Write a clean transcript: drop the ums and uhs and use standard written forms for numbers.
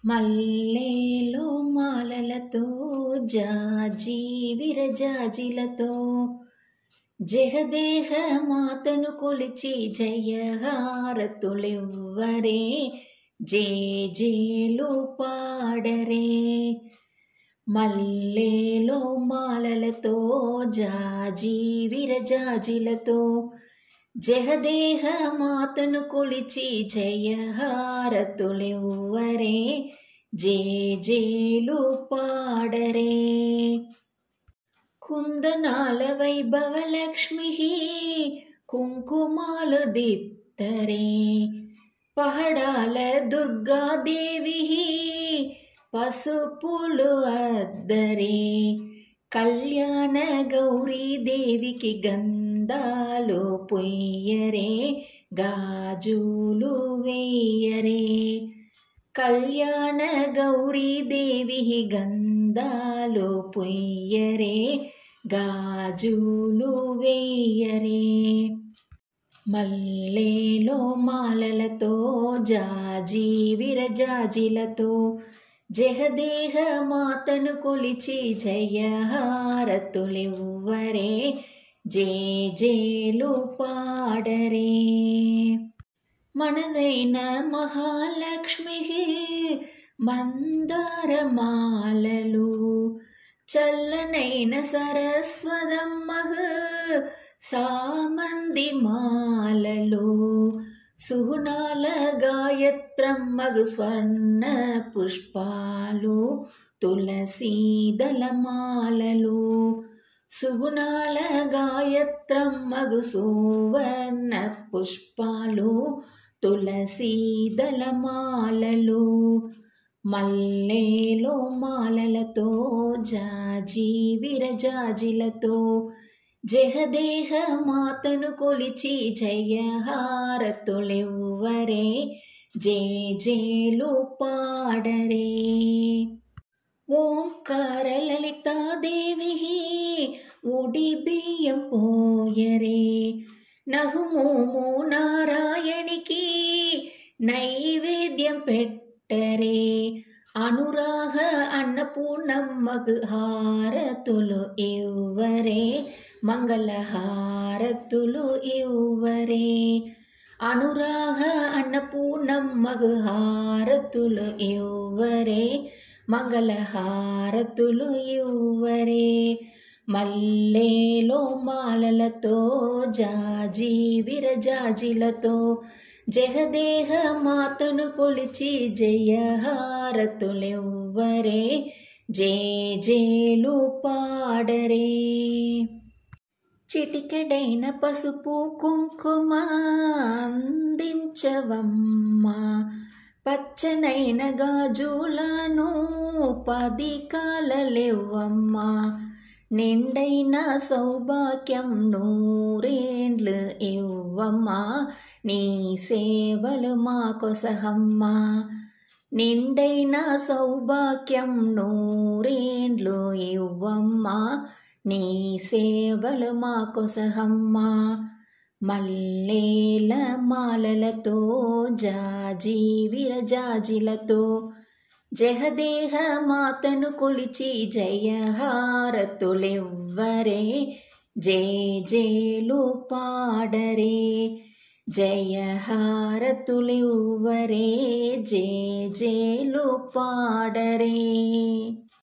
మల్లెలో మాలలతో జాజి విరజాజిలతో జగదేహ మాతను కొలిచి జయహారతులివ్వరే జేజేలు పాడరే. మల్లెలో మాలలతో జాజి విరజాజిలతో జగదేహ మాతను కొలిచి జయహారతులివ్వరే జేజేలు పాడరే. కుందనాల వైభవలక్ష్మి కుంకుమాలు దిత్తరే పహడాల దుర్గాదేవి పసుపులు అద్దరే. కళ్యాణ గౌరీదేవికి గంధాలు పొయ్యరే గాజులు వేయరే. కళ్యాణ గౌరీదేవి గంధాలు పొయ్యరే గాజులు వేయరే. మల్లెలో మాలలతో జాజి విరజాజిలతో జగదేహ మాతను కొలిచి జయహారతులివ్వరే జేజేలు పాడరే. మనదైన మహాలక్ష్మి మందారమాలలు చల్లనైన సరస్వతమ్మగ సామంది మాలలు సుగుణాల గాయత్రమ్మగు స్వర్ణ పుష్పాలు తులసీదళమాలలు. సుగుణాల గాయత్రమ్మగు సువర్ణ పుష్పాలు తులసీదళమాలలు. మల్లెలో మాలలతో జాజి విరజాజిలతో జగదేహ మాతను కొలిచి జయహారతులివ్వరే జేజేలు పాడరే. ఓంకార లలితాదేవి ఉడి బియ్యం పోయరే నహుమోము నారాయణికి నైవేద్యం పెట్టరే. అనురాగ అన్నపూర్ణమ్మకు హారతులు ఇవ్వరే మంగళహారతులు ఇవ్వరే. అనురాగ అన్నపూర్ణమ్మకు హారతులు ఇవ్వరే మంగళహారతులు ఇవ్వరే. మల్లెలో మాలలతో జాజి విరజాజిలతో జగదేహ మాతను కొలిచి జయహారతులివ్వరే జేజేలు పాడరే. చిటికెడైన పసుపు కుంకుమ అందించవమ్మా పచ్చనైన గాజులను 10 కాలలివ్వమ్మా. నిండైన సౌభాగ్యం నూరేండ్లు ఇవ్వమ్మా నీ సేవలు మా కొసహమ్మా. నిండైన సౌభాగ్యం నూరేండ్లు ఇవ్వమ్మా నీ సేవలు మా కొసహమ్మా. మల్లెల మాలలతో జాజి విరజాజిలతో జగదేహ మాతను కొలిచి జయహారతులివ్వరే జేజేలు పాడరే. జయహారతులివ్వరే జేజేలు పాడరే.